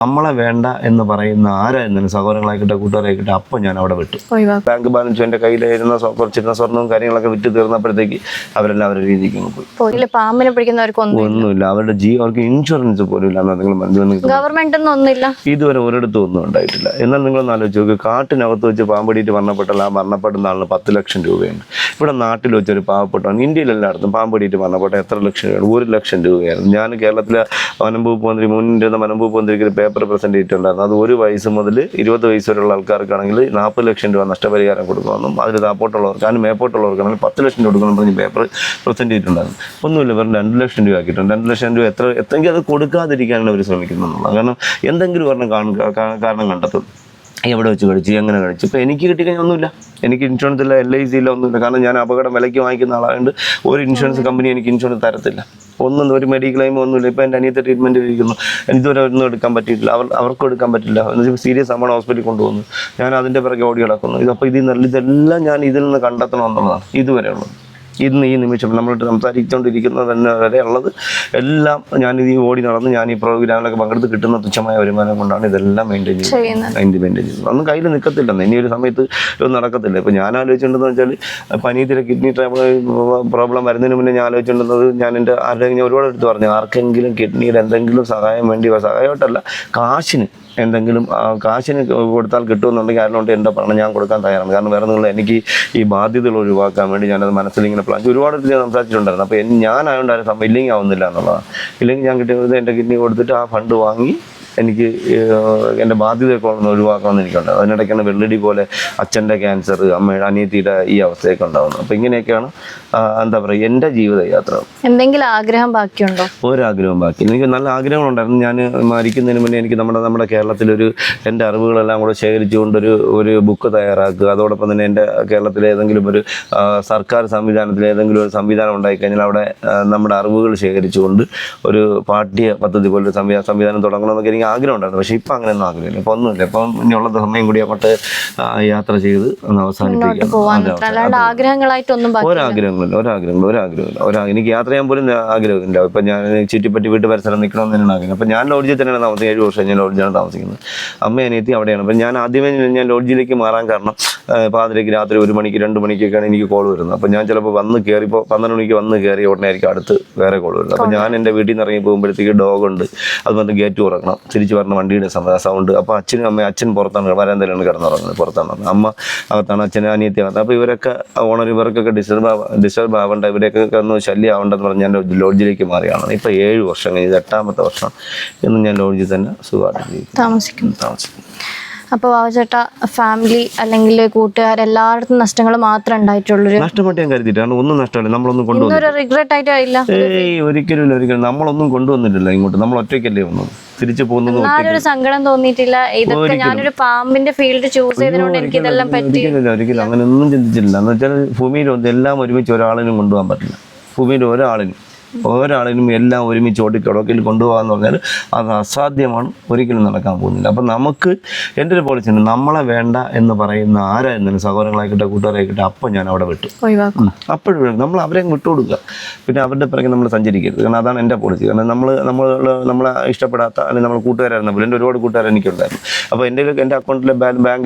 നമ്മളെ വേണ്ട എന്ന് പറയുന്ന ആരായിരുന്നാലും സഹോദരങ്ങളായിക്കട്ടെ കൂട്ടുകാരായിക്കട്ടെ അപ്പം ഞാൻ അവിടെ വിട്ടു. ബാങ്ക് ബാലൻസും എൻ്റെ കയ്യിലായിരുന്ന കുറച്ചിരുന്ന സ്വർണ്ണവും കാര്യങ്ങളൊക്കെ വിറ്റ് തീർന്നപ്പോഴത്തേക്ക് അവരെല്ലാം അവരുടെ രീതിക്ക് പോയി. പാമ്പിനെ ഒന്നുമില്ല, അവരുടെ അവർക്ക് ഇൻഷുറൻസ് പോലും ഇല്ല. ഗവൺമെന്റ് ഇതുവരെ ഒരിടത്തും ഒന്നും ഉണ്ടായിട്ടില്ല. എന്നാൽ നിങ്ങളൊന്ന് ആലോചിച്ച് നോക്ക്, കാട്ടിനകത്ത് വെച്ച് പാമ്പടിയിട്ട് മരണപ്പെട്ടുള്ള ആ മരണപ്പെടുന്ന ആളിന് 10 ലക്ഷം രൂപയുണ്ട്. ഇവിടെ നാട്ടിൽ വെച്ചൊരു പാവപ്പെട്ടാണ്, ഇന്ത്യയിലെല്ലായിടത്തും പാമ്പടിയിട്ട് മരണപ്പെട്ട എത്ര ലക്ഷം രൂപയാണ്? 1 ലക്ഷം രൂപയായിരുന്നു. ഞാൻ കേരളത്തിലെ വനംവകുപ്പ് മന്ത്രി മുന്നിരുന്ന വനംവകുപ്പ് മന്ത്രിക്ക് പേപ്പർ പ്രസന്റ് ചെയ്തിട്ടുണ്ടായിരുന്നു. അത് 1 വയസ്സ് മുതൽ 20 വയസ്സ് വരെയുള്ള ആൾക്കാർക്കാണെങ്കിൽ 40 ലക്ഷം രൂപ നഷ്ടപരിഹാരം കൊടുക്കണമെന്നും അതിൽ താപ്പോട്ടുള്ളവർക്ക് അതിന് മേപ്പോട്ടുള്ളവർക്കാണെങ്കിൽ 10 ലക്ഷം രൂപ കൊടുക്കണം പറഞ്ഞ് പേപ്പർ പ്രസന്റ് ചെയ്തിട്ടുണ്ടായിരുന്നു. ഒന്നുമില്ല, വെറും 2 ലക്ഷം രൂപ ആക്കിയിട്ടുണ്ട്. 2 ലക്ഷം രൂപ എത്രയെങ്കിൽ അത് കൊടുക്കാതിരിക്കാനാണ് അവർ ശ്രമിക്കുന്നുള്ളത്. കാരണം എന്തെങ്കിലും കാരണം കണ്ടെത്തും. എവിടെ വെച്ച് കഴിച്ചു, എങ്ങനെ കഴിച്ചു. ഇപ്പോൾ എനിക്ക് കിട്ടിക്കഴിഞ്ഞാൽ ഒന്നുമില്ല, എനിക്ക് ഇൻഷുറൻസ് ഇല്ല, LIC ഇല്ല, ഒന്നുമില്ല. കാരണം ഞാൻ അപകടം വിലയ്ക്ക് വാങ്ങിക്കുന്ന ആളായതുകൊണ്ട് ഒരു ഇൻഷുറൻസ് കമ്പനി എനിക്ക് ഇൻഷുറൻസ് തരത്തില്ല. ഒരു മെഡിക്കൽ ക്ലെയിം ഒന്നുമില്ല. ഇപ്പോൾ എൻ്റെ അനിയത്തെ ട്രീറ്റ്മെൻറ്റിൽ ഇരിക്കുന്നു, ഇതുവരെ ഒന്നും എടുക്കാൻ പറ്റിയിട്ടില്ല, അവർക്കും എടുക്കാൻ പറ്റില്ല. സീരിയസ് ആവുമ്പോൾ ഹോസ്പിറ്റലിൽ കൊണ്ടുപോകുന്നു, ഞാൻ അതിൻ്റെ പിറകെ ഓടി കിടക്കുന്നു. അപ്പോൾ ഇതെല്ലാം ഞാൻ ഇതിൽ നിന്ന് കണ്ടെത്തണമെന്നുള്ളതാണ് ഇതുവരെ ഉള്ളത്. ഇന്ന് ഈ നിമിഷം നമ്മൾ സംസാരിച്ചുകൊണ്ടിരിക്കുന്നത് തന്നെ വരെ ഉള്ളത് എല്ലാം ഞാൻ ഈ ഓടി നടന്ന് ഞാൻ ഈ പ്രോഗ്രാമിലൊക്കെ പങ്കെടുത്ത് കിട്ടുന്ന തുച്ഛമായ വരുമാനം കൊണ്ടാണ് ഇതെല്ലാം മെയിൻറ്റെയിൻ ചെയ്യുന്നത്. ഒന്നും കയ്യിൽ നിൽക്കത്തില്ലെന്ന്, ഇനി ഒരു സമയത്ത് ഇതൊന്നും നടക്കത്തില്ല. ഇപ്പോൾ ഞാൻ ആലോചിച്ചിട്ടുണ്ടെന്ന് വെച്ചാൽ പനീതിരെ കിഡ്നി പ്രോബ്ലം വരുന്നതിന് മുന്നേ ഞാൻ ആലോചിച്ചിട്ടുണ്ടെന്നത്, ഞാൻ എൻ്റെ ആരുടെയും ഒരുപാട് എടുത്ത് പറഞ്ഞു, ആർക്കെങ്കിലും കിഡ്നിയുടെ എന്തെങ്കിലും സഹായം വേണ്ടി, സഹായമായിട്ടല്ല കാശിന് എന്തെങ്കിലും കാശിന് കൊടുത്താൽ കിട്ടുമെന്നുണ്ടെങ്കിൽ അതിനോണ്ട് എൻ്റെ പണം ഞാൻ കൊടുക്കാൻ തയ്യാറാണ്. കാരണം വേറെ നിങ്ങൾ എനിക്ക് ഈ ബാധ്യതകൾ ഒഴിവാക്കാൻ വേണ്ടി ഞാനത് മനസ്സിലിങ്ങനെ പ്ലാൻ ഒരുപാട് സംസാരിച്ചിട്ടുണ്ടായിരുന്നു. അപ്പോൾ ഞാനായതുകൊണ്ട് ആരും ഇല്ലെങ്കിൽ ആവുന്നില്ല എന്നുള്ളതാണ്. ഇല്ലെങ്കിൽ ഞാൻ കിട്ടിയത് എൻ്റെ കിഡ്നി കൊടുത്തിട്ട് ആ ഫണ്ട് വാങ്ങി എനിക്ക് എൻ്റെ ബാധ്യതയൊക്കെ ഒഴിവാക്കണമെന്ന് എനിക്കുണ്ട്. അതിനിടയ്ക്കാണ് വെള്ളടി പോലെ അച്ഛൻ്റെ ക്യാൻസർ, അമ്മയുടെ അനിയത്തിയുടെ ഈ അവസ്ഥയൊക്കെ ഉണ്ടാകുന്നത്. അപ്പോൾ ഇങ്ങനെയൊക്കെയാണ് എന്താ പറയുക എൻ്റെ ജീവിതയാത്ര. എന്തെങ്കിലും ആഗ്രഹം ബാക്കിയുണ്ടോ? ഒരാഗ്രഹം ബാക്കി. എനിക്ക് നല്ല ആഗ്രഹങ്ങളുണ്ടായിരുന്നു. ഞാൻ മരിക്കുന്നതിന് മുന്നേ എനിക്ക് നമ്മുടെ കേരളത്തിലൊരു എൻ്റെ അറിവുകളെല്ലാം കൂടെ ശേഖരിച്ചുകൊണ്ടൊരു ബുക്ക് തയ്യാറാക്കുക. അതോടൊപ്പം തന്നെ എൻ്റെ കേരളത്തിലെ ഏതെങ്കിലും ഒരു സർക്കാർ സംവിധാനത്തിൽ ഏതെങ്കിലും ഒരു സംവിധാനം ഉണ്ടായിക്കഴിഞ്ഞാൽ അവിടെ നമ്മുടെ അറിവുകൾ ശേഖരിച്ചുകൊണ്ട് ഒരു പാഠ്യ പദ്ധതി പോലൊരു സംവിധാനം തുടങ്ങണമെന്നൊക്കെ എനിക്ക് ആഗ്രഹം ഉണ്ടായിരുന്നു. പക്ഷേ ഇപ്പം അങ്ങനെയൊന്നും ആഗ്രഹമില്ല. ഇപ്പം ഒന്നുമില്ല. ഇപ്പം ഇനിയുള്ള സമയം കൂടി അങ്ങോട്ട് യാത്ര ചെയ്ത് ഒന്ന് അവസാനിപ്പിക്കാം. എനിക്ക് യാത്ര ചെയ്യാൻ പോലും ആഗ്രഹമില്ല. ഇപ്പം ഞാൻ ചുറ്റിപ്പറ്റി വീട്ടു പരിസരം നിൽക്കണമെന്ന് തന്നെയാണ് ആഗ്രഹം. അപ്പം ഞാൻ ലോഡ്ജിൽ തന്നെയാണ് താമസിക്കുന്നത്. 7 വർഷം ഞാൻ ലോഡ്ജിലാണ് താമസിക്കുന്നത്. അമ്മ അനിയത്തി അവിടെയാണ്. അപ്പം ഞാൻ ആദ്യമേ ഞാൻ ലോഡ്ജിലേക്ക് മാറാൻ കാരണം പാതിരയ്ക്ക് രാത്രി 1 മണിക്ക് 2 മണിക്കൊക്കെയാണ് എനിക്ക് കോൾ വരുന്നത്. അപ്പം ഞാൻ ചിലപ്പോൾ വന്ന് കയറിപ്പോൾ 12 മണിക്ക് വന്ന് കയറിയ ഉടനെ ആയിരിക്കും അടുത്ത് വേറെ കോൾ വരുന്നത്. അപ്പം ഞാൻ എൻ്റെ വീട്ടിൽ നിന്ന് ഇറങ്ങി പോകുമ്പോഴത്തേക്ക് ഡോഗുണ്ട്, അത് വന്ന് ഗേറ്റ് തുറക്കണം, തിരിച്ച് പറഞ്ഞ വണ്ടിയുടെ സൗണ്ട്. അപ്പോൾ അച്ഛൻ പുറത്താണ് വരാന്തയിലാണ് കിടന്നുറങ്ങുന്നത്, പുറത്താണ്. അമ്മ അകത്താണ്, അച്ഛൻ അനിയത്തി അകത്താണ്. അപ്പോൾ ഇവരൊക്കെ ഇവർക്കൊക്കെ ഡിസ്റ്റർബ് ആവേണ്ട, ഇവരെയൊക്കെ ഒന്ന് ശല്യം ആവേണ്ടെന്ന് പറഞ്ഞ് ഞാൻ ലോഡ്ജിലേക്ക് മാറിയാണ്. ഇപ്പോൾ 7 വർഷം കഴിഞ്ഞ് 8ാമത്തെ വർഷം എന്ന് ഞാൻ ലോഡ്ജിൽ തന്നെ സുഖമായിട്ട് താമസിക്കുന്നു. അപ്പോൾ ബാബുചേട്ടാ, ഫാമിലി അല്ലെങ്കിൽ കൂട്ടുകാർ എല്ലായിടത്തും നഷ്ടങ്ങൾ മാത്രമേ ഉണ്ടായിട്ടുള്ളൂ? നഷ്ടപ്പെട്ട് ഞാൻ കരുതിയിട്ടാണ്. ഒന്നും നഷ്ടമല്ല, നമ്മളൊന്നും കൊണ്ടുവന്നില്ല. റിഗ്രറ്റ് ആയിട്ടില്ല? ഒരിക്കലും നമ്മളൊന്നും കൊണ്ടുവന്നിട്ടില്ല ഇങ്ങോട്ട്. നമ്മൾ ഒറ്റയ്ക്കല്ലേ വന്നത്, തിരിച്ചു പോകുന്നത്. ഒരു സങ്കടം തോന്നിയിട്ടില്ല? ഇതൊക്കെ ഞാനൊരു പാമ്പിന്റെ ഫീൽഡ് ചൂസ് ചെയ്തതുകൊണ്ട് എനിക്ക് ഇതെല്ലാം പറ്റി? ഒരിക്കലും അങ്ങനെയൊന്നും ചിന്തിച്ചില്ല. എന്ന് വെച്ചാൽ ഭൂമിയിൽ എല്ലാം ഒരുമിച്ച് ഒരാളിനും കൊണ്ടുപോകാൻ പറ്റില്ല. ഭൂമിയിൽ ഒരാളിനും എല്ലാം ഒരുമിച്ച് ഓടിക്കടക്കിൽ കൊണ്ടുപോകാന്ന് പറഞ്ഞാൽ അത് അസാധ്യമാണ്, ഒരിക്കലും നടക്കാൻ പോകുന്നില്ല. അപ്പം നമുക്ക് എൻ്റെ ഒരു പോളിസി ഉണ്ട്, നമ്മളെ വേണ്ട എന്ന് പറയുന്ന ആരായിരുന്നാലും സഹോദരങ്ങളായിക്കട്ടെ കൂട്ടുകാരായിക്കട്ടെ അപ്പം ഞാൻ അവിടെ വിട്ടു. അപ്പോഴും നമ്മൾ അവരെ വിട്ടുകൊടുക്കുക, പിന്നെ അവരുടെ പിറകെ നമ്മൾ സഞ്ചരിക്കരുത്. കാരണം അതാണ് എൻ്റെ പോളിസി. കാരണം നമ്മളെ ഇഷ്ടപ്പെടാത്ത അല്ലെങ്കിൽ നമ്മൾ കൂട്ടുകാരായിരുന്ന പോലെ എൻ്റെ ഒരുപാട് കൂട്ടുകാർ എനിക്കുണ്ടായിരുന്നു. അപ്പോൾ എൻ്റെ അക്കൗണ്ടിലെ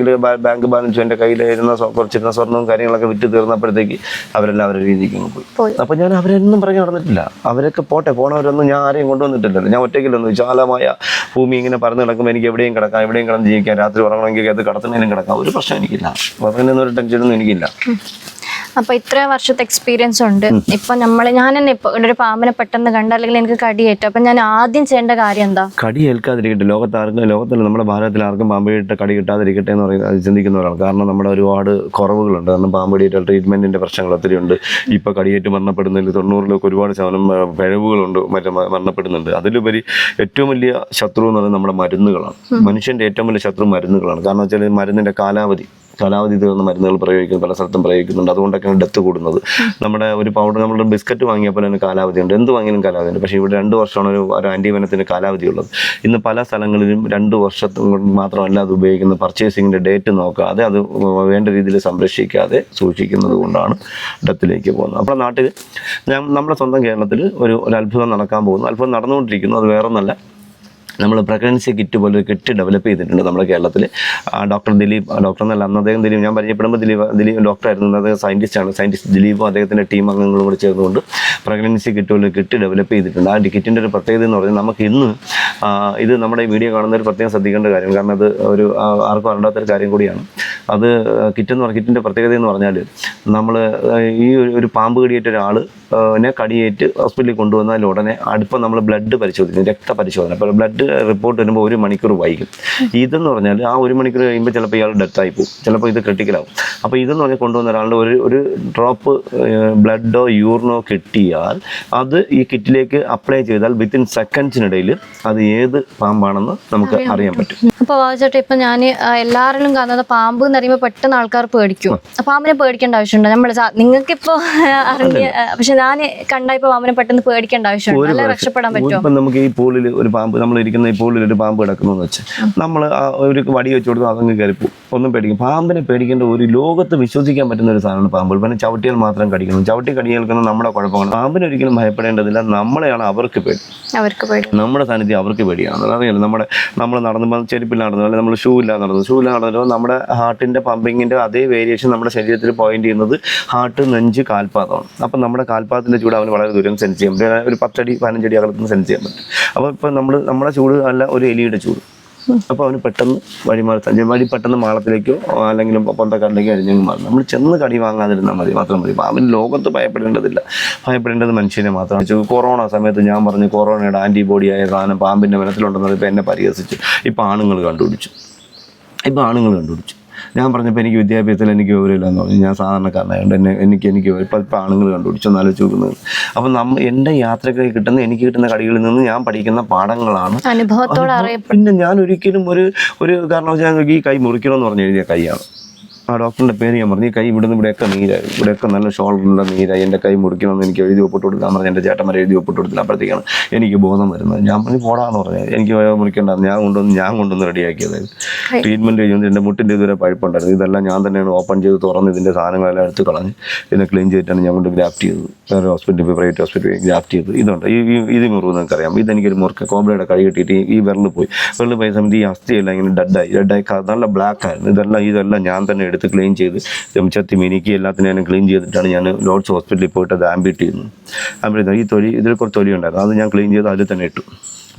ബാങ്ക് ബാലൻസും എൻ്റെ കയ്യിലായിരുന്ന കുറച്ചിരുന്ന സ്വർണ്ണവും കാര്യങ്ങളൊക്കെ വിറ്റ് തീർന്നപ്പോഴത്തേക്ക് അവരെല്ലാം അവരുടെ രീതിക്ക് പോയി. അപ്പോൾ ഞാൻ അവരൊന്നും പറഞ്ഞു നടന്നിട്ടില്ല. അവരൊക്കെ പോണവരൊന്നും ഞാൻ ആരെയും കൊണ്ടുവന്നിട്ടില്ലല്ലോ. ഞാൻ ഒറ്റയ്ക്കില്ലൊന്നും. വിശാലമായ ഭൂമി ഇങ്ങനെ പറന്ന് കിടക്കുമ്പോൾ എനിക്ക് എവിടെയും കിടക്കാം, എവിടെയും കിടന്ന് ജീവിക്കാം. രാത്രി ഉറങ്ങണമെങ്കിൽ അത് കടത്തുന്നതിനും കിടക്കാം, ഒരു പ്രശ്നം എനിക്കില്ല. അപ്പോൾ അങ്ങനെയൊന്നും ഒരു ടെൻഷനൊന്നും എനിക്കില്ല. അപ്പൊ ഇത്ര വർഷത്തെ എക്സ്പീരിയൻസ് ഉണ്ട്. ഇപ്പൊ ഞാൻ തന്നെ ഇപ്പൊ ഒരു പാമ്പിനെ പെട്ടെന്ന് കണ്ട അല്ലെങ്കിൽ എനിക്ക് കടിയേറ്റു, അപ്പൊ ഞാൻ ആദ്യം ചെയ്യേണ്ട കാര്യം എന്താ? കടി ഏൽക്കാതിരിക്കട്ടെ. ലോകത്തിൽ നമ്മുടെ ഭാരതത്തിൽ ആർക്കും പാമ്പടിയിട്ട് കടി കിട്ടാതിരിക്കട്ടെ എന്ന് പറയുന്നത് ചിന്തിക്കുന്ന ഒരാൾ. കാരണം നമ്മുടെ ഒരുപാട് കുറവുകളുണ്ട്. കാരണം പാമ്പടിയിട്ട് ട്രീറ്റ്മെന്റിന്റെ പ്രശ്നങ്ങൾ ഒത്തിരി ഉണ്ട്. ഇപ്പൊ കടിയേറ്റ് മരണപ്പെടുന്നതിൽ 90% ഒരുപാട് ശതമാനം പിഴവുകളുണ്ട്, മരണപ്പെടുന്നുണ്ട്. അതിലുപരി ഏറ്റവും വലിയ ശത്രു എന്ന് പറയുന്നത് നമ്മുടെ മരുന്നുകളാണ്. മനുഷ്യന്റെ ഏറ്റവും വലിയ ശത്രു മരുന്നുകളാണ്. കാരണം വെച്ചാൽ മരുന്നിന്റെ കാലാവധി തീർന്ന മരുന്നുകൾ പ്രയോഗിക്കുന്നു, പല സ്ഥലത്തും പ്രയോഗിക്കുന്നുണ്ട്. അതുകൊണ്ടൊക്കെയാണ് ഡെത്ത് കൂടുന്നത്. നമ്മുടെ ഒരു പൗഡർ, നമ്മളൊരു ബിസ്ക്കറ്റ് വാങ്ങിയപ്പോൾ അതിന് കാലാവധി ഉണ്ട്, എന്ത് വാങ്ങിയാലും കാലാവധി ഉണ്ട്. പക്ഷേ ഇവിടെ 2 വർഷമാണ് ഒരു ആൻറ്റിവെനത്തിന് കാലാവധി ഉള്ളത്. ഇന്ന് പല സ്ഥലങ്ങളിലും 2 വർഷത്തും മാത്രമല്ല അത് ഉപയോഗിക്കുന്ന. പർച്ചേസിങ്ങിൻ്റെ ഡേറ്റ് നോക്കാതെ അത് വേണ്ട രീതിയിൽ സംരക്ഷിക്കാതെ സൂക്ഷിക്കുന്നത് കൊണ്ടാണ് ഡെത്തിലേക്ക് പോകുന്നത്. അപ്പോൾ നാട്ടിൽ നമ്മുടെ സ്വന്തം കേരളത്തിൽ ഒരു അത്ഭുതം നടക്കാൻ പോകുന്നു. അത്ഭുതം നടന്നുകൊണ്ടിരിക്കുന്നു. അത് വേറൊന്നല്ല, നമ്മൾ പ്രഗ്നൻസി കിറ്റ് പോലെ ഒരു കിറ്റ് ഡെവലപ്പ് ചെയ്തിട്ടുണ്ട് നമ്മുടെ കേരളത്തിൽ. ഡോക്ടർ ദിലീപ്, ഡോക്ടർ എന്നല്ല അന്ന് അദ്ദേഹം ദിലീപ്, ഞാൻ പരിചയപ്പെടുമ്പോൾ ദിലീപ് ഡോക്ടറായിരുന്നു, അദ്ദേഹം സയൻറ്റിസ്റ്റാണ്. സയൻറ്റിസ്റ്റ് ദിലീപും അദ്ദേഹത്തിൻ്റെ ടീം അംഗങ്ങളും കൂടി ചേർന്നുകൊണ്ട് പ്രഗ്നൻസി കിറ്റ് പോലെ കിറ്റ് ഡെവലപ്പ് ചെയ്തിട്ടുണ്ട്. ആ കിറ്റിൻ്റെ ഒരു പ്രത്യേകത എന്ന് പറഞ്ഞാൽ നമുക്ക് ഇന്ന് ഇത് നമ്മുടെ ഈ വീഡിയോ കാണുന്നവർ പ്രത്യേകം ശ്രദ്ധിക്കേണ്ട കാര്യം, കാരണം അത് ഒരു ആർക്കും അറിയാത്തൊരു കാര്യം കൂടിയാണ്. അത് കിറ്റിൻ്റെ പ്രത്യേകത എന്ന് പറഞ്ഞാൽ നമ്മൾ ഈ ഒരു പാമ്പ് കടിയേറ്റ ഒരാളിനെ കടിയേറ്റ് ഹോസ്പിറ്റലിൽ കൊണ്ടുവന്നാൽ ഉടനെ അടുപ്പം നമ്മൾ ബ്ലഡ് പരിശോധിക്കും, രക്തപരിശോധന. അപ്പോൾ ബ്ലഡ് റിപ്പോർട്ട് വരുമ്പോൾ 1 മണിക്കൂർ വൈകും. ഇതെന്ന് പറഞ്ഞാൽ ആ 1 മണിക്കൂർ കഴിയുമ്പോൾ ചിലപ്പോൾ ഇയാൾ ഡെത്തായി പോകും, ചിലപ്പോൾ ഇത് ക്രിട്ടിക്കലാവും. അപ്പോൾ ഇതെന്ന് പറഞ്ഞാൽ കൊണ്ടുവന്ന ഒരാളുടെ ഒരു ഡ്രോപ്പ് ബ്ലഡോ യൂറിനോ കിട്ടിയാൽ അത് ഈ കിറ്റിലേക്ക് അപ്ലൈ ചെയ്താൽ വിത്തിൻ സെക്കൻഡ്സിനിടയിൽ അത് ഏത് പാമ്പാണെന്ന് നമുക്ക് അറിയാൻ പറ്റും. അപ്പോൾ ചേട്ടാ, ഇപ്പം ഞാൻ എല്ലാവരിലും കാണുന്നത് പാമ്പ് എന്ന് പറയുമ്പോൾ പെട്ടെന്ന് ആൾക്കാർ പേടിക്കും. പാമ്പിനെ പേടിക്കേണ്ട ആവശ്യമുണ്ടോ? നമ്മൾ നിങ്ങൾക്കിപ്പോൾ അറിഞ്ഞ, പക്ഷെ ഞാൻ കണ്ടായപ്പോൾ പാമ്പിനെ പെട്ടെന്ന് പേടിക്കേണ്ട ആവശ്യമുണ്ട്, അല്ല രക്ഷപ്പെടാൻ പറ്റുമോ? ഇപ്പം നമുക്ക് ഈ പൂളിൽ ഒരു പാമ്പ്, നമ്മൾ ഇരിക്കുന്ന ഈ പൂളിൽ ഒരു പാമ്പ് കിടക്കുന്നു വെച്ച് നമ്മൾ ഒരു വടി വെച്ച് കൊടുത്താൽ അതങ്ങ് കയറിപ്പോവും, ഒന്നും പേടിക്കും. പാമ്പിനെ പേടിക്കേണ്ട ഒരു ലോകത്ത് വിശ്വസിക്കാൻ പറ്റുന്ന ഒരു സാധനമാണ് പാമ്പ്. പിന്നെ ചവിട്ടിയാൽ മാത്രം കടിക്കുന്നു, ചവിട്ടി കടിയേൽക്കുന്ന നമ്മുടെ കുഴപ്പമാണ്. പാമ്പിന് ഒരിക്കലും ഭയപ്പെടേണ്ടതില്ല, നമ്മളെയാണ് അവർക്ക് പേടി, നമ്മുടെ സാന്നിധ്യം അവർക്ക് പേടിയാണ്. അറിയാലോ, നമ്മൾ നടന്നു ചെരുപ്പിൽ നടന്നു, അല്ലെങ്കിൽ നമ്മൾ ഷൂ ഇല്ലാതെ നടന്നു നമ്മുടെ ഹാർട്ടിൻ്റെ പമ്പിങ്ങിൻ്റെ അതേ വേരിയേഷൻ നമ്മുടെ ശരീരത്തിൽ പോയിന്റ് ചെയ്യുന്നത് ഹാർട്ട്, നെഞ്ച്, കാൽപാദമാണ്. അപ്പം നമ്മുടെ കാൽപാദത്തിൻ്റെ ചൂട് അവന് വളരെ ദൂരം സെൻസ് ചെയ്യാൻ പറ്റും, ഒരു 10 അടി 15 അടി അകലത്ത് നിന്ന് സെൻസ് ചെയ്യാൻ പറ്റും. അപ്പോൾ ഇപ്പം നമ്മുടെ ചൂട് അല്ല ഒരു എലിയുടെ ചൂട്. അപ്പോൾ അവന് പെട്ടെന്ന് വഴി പെട്ടെന്ന് മാളത്തിലേക്കോ അല്ലെങ്കിൽ പൊന്തക്കാട്ടിലേക്കോ അരിഞ്ഞങ്ങ് മാറും. നമ്മൾ ചെന്ന് കടി വാങ്ങാതിരുന്നാൽ മാത്രം മതി. പാമ്പിന് ലോകത്ത് ഭയപ്പെടേണ്ടതില്ല, ഭയപ്പെടേണ്ടത് മനുഷ്യനെ മാത്രമാണ്. കൊറോണ സമയത്ത് ഞാൻ പറഞ്ഞു കൊറോണയുടെ ആൻറ്റിബോഡിയായ സാധനം പാമ്പിൻ്റെ മനസ്സിലുണ്ടെന്നത് ഇപ്പോൾ എന്നെ പരിഹസിച്ചു. ഇപ്പോൾ ആണുങ്ങൾ കണ്ടുപിടിച്ചു. ഞാൻ പറഞ്ഞപ്പോൾ എനിക്ക് വിദ്യാഭ്യാസത്തിൽ എനിക്ക് വിവരമില്ലെന്ന് പറഞ്ഞു. ഞാൻ സാധാരണക്കാരനായതുകൊണ്ട് എനിക്ക് ഇപ്പോൾ ആണുങ്ങൾ കണ്ടുപിടിച്ചു എന്നാലോചിച്ച് നോക്കുന്നത്. അപ്പം എൻ്റെ യാത്രയ്ക്ക് എനിക്ക് കിട്ടുന്ന കടികളിൽ നിന്ന് ഞാൻ പഠിക്കുന്ന പാഠങ്ങളാണ് അനുഭവത്തോടെ. പിന്നെ ഞാൻ ഒരിക്കലും ഒരു കാരണവശാൽ ഈ കൈ മുറിക്കണമെന്ന് പറഞ്ഞു എഴുതിയ കൈയാണ്. ആ ഡോക്ടറിൻ്റെ പേര് ഞാൻ പറഞ്ഞു, ഈ കൈ ഇവിടെയൊക്കെ നീരായി, ഇവിടെയൊക്കെ നല്ല ഷോൾഡറിൻ്റെ നീരായി, എൻ്റെ കൈ മുറിക്കണമെന്ന് എനിക്ക് എഴുതി ഒപ്പിട്ട് കൊടുക്കാൻ പറഞ്ഞു. എൻ്റെ ചേട്ടന്മാരെ എഴുതി ഒപ്പിട്ട് കൊടുത്തില്ല. അപ്പോഴത്തേക്കാണ് എനിക്ക് ബോധം വരുന്നത്. ഞാൻ പറഞ്ഞു പോടാന്ന് പറഞ്ഞത്, എനിക്ക് മുറിക്കേണ്ട, ഞാൻ കൊണ്ടുവന്ന് റെഡിയാക്കിയതായത്. ട്രീറ്റ്മെൻറ്റ് കഴിയുമ്പോൾ എൻ്റെ മുട്ടിൻ്റെ ഇതുവരെ പഴുപ്പുണ്ടായിരുന്നു. ഇതെല്ലാം ഞാൻ തന്നെയാണ് ഓപ്പൺ ചെയ്ത് തുറന്ന് ഇതിൻ്റെ സാധനങ്ങളെല്ലാം എടുത്ത് കളഞ്ഞ് ഇതിനെ ക്ലീൻ ചെയ്തിട്ടാണ് ഞാൻ കൊണ്ട് ഗ്രാഫ്റ്റ് ചെയ്തത്. വേറെ ഹോസ്പിറ്റലിൽ, പ്രൈവറ്റ് ഹോസ്പിറ്റലിൽ ഗ്രാഫ്റ്റ് ചെയ്ത്. ഇതുണ്ട് ഇത് മുറിവ് നിങ്ങൾക്കറിയാം. ഇതെനിക്കൊരു മുറുക്ക കോബ്രയുടെ കൈ കിട്ടിയിട്ട് ഈ വിരൽ പോയ സമയത്ത് ഈ അസ്ഥിയെല്ലാം ഇങ്ങനെ ഡെഡായി നല്ല ബ്ലാക്ക് ആയിരുന്നു. ഇതെല്ലാം ഞാൻ തന്നെ എടുത്ത് ക്ലീൻ ചെയ്ത് ചെത്തി മിനിക്ക് എല്ലാത്തിനും ഞാൻ ക്ലീൻ ചെയ്തിട്ടാണ് ഞാൻ ലോർഡ്സ് ഹോസ്പിറ്റലിൽ പോയിട്ട് അത് ആംബിറ്റ് ചെയ്യുന്നത്. ഈ ഇതിൽ കുറച്ച് തൊലി ഉണ്ടായിരുന്നു, അത് ഞാൻ ക്ലീൻ ചെയ്ത് അതിൽ തന്നെ ഇട്ടു.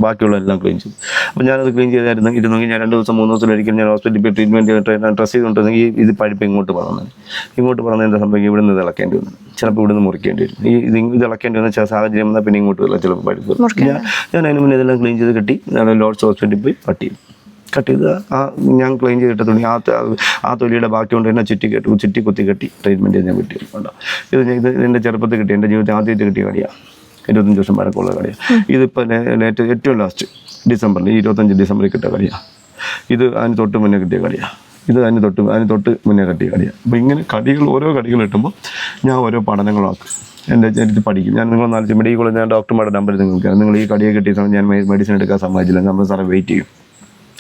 ബാക്കിയുള്ള എല്ലാം ക്ലീൻ ചെയ്തു. അപ്പോൾ ഞാനത് ക്ലീൻ ഇരുന്നെങ്കിൽ ഞാൻ 2 ദിവസം 3 ദിവസം ഒരിക്കലും ഞാൻ ഹോസ്പിറ്റലിൽ പോയി ട്രീറ്റ്മെൻറ്റ് ഡ്രസ് ചെയ്തുകൊണ്ടിരുന്നെങ്കിൽ ഇത് പഴുപ്പ് ഇങ്ങോട്ട് പറഞ്ഞ് എന്താ സംഭവിക്കും, ഇവിടുന്ന് ഇത് ഇളക്കേണ്ടി വന്നു, ചിലപ്പോൾ ഇവിടുന്ന് മുറിക്കേണ്ടി വരും. ഇത് ഇളക്കേണ്ടി വന്ന ചില സാഹചര്യം വന്നാൽ പിന്നെ ഇങ്ങോട്ട് വരില്ല, ചിലപ്പോൾ പഴുപ്പ്. ഞാൻ അതിന് മുന്നേ ഇതെല്ലാം ക്ലീൻ ചെയ്ത് കെട്ടി ലോർഡ്സ് ഹോസ്പിറ്റലിൽ പോയി കട്ട് ചെയ്ത് ഞാൻ ക്ലീൻ ചെയ്തിട്ട് തുണി ആ തൊലിയുടെ ബാക്കി കൊണ്ട് തന്നെ ചുറ്റി കുത്തി കെട്ടി ട്രീറ്റ്മെൻറ്റ് ചെയ്ത് ഞാൻ കിട്ടിയിട്ടുണ്ടോ. ഇതിൻ്റെ ചെറുപ്പത്തിൽ കിട്ടി, എൻ്റെ ജീവിതത്തിൽ ആദ്യമായിട്ട് കിട്ടിയ കടിയാണ്. 25 വർഷം പഴക്കമുള്ള കടിയാണ്. ഇതിപ്പോൾ ഏറ്റവും ലാസ്റ്റ് ഡിസംബറിൽ 25 ഡിസംബറിൽ കിട്ടിയ കടിയാണ്. ഇത് അതിന് തൊട്ട് മുന്നേ കിട്ടിയ കടിയാണ്. ഇത് അതിന് തൊട്ട് മുന്നേ കട്ടിയ കടിയാണ്. അപ്പോൾ ഇങ്ങനെ ഓരോ കടികൾ കിട്ടുമ്പോൾ ഞാൻ ഓരോ പഠനങ്ങളാക്കും, എൻ്റെ ചരിത്രത്തിൽ പഠിക്കും. ഞാൻ നിങ്ങൾ 4 മെഡിക്കൽ കോളേജ്, ഞാൻ ഡോക്ടർമാരുടെ നമ്പർ നിങ്ങൾക്ക്, നിങ്ങൾ ഈ കടിയെ കിട്ടിയ സമയം ഞാൻ മെഡിസിൻ എടുക്കാൻ സമ്മതിച്ചില്ല. നമ്മൾ സാറേ വെയിറ്റ് ചെയ്യും,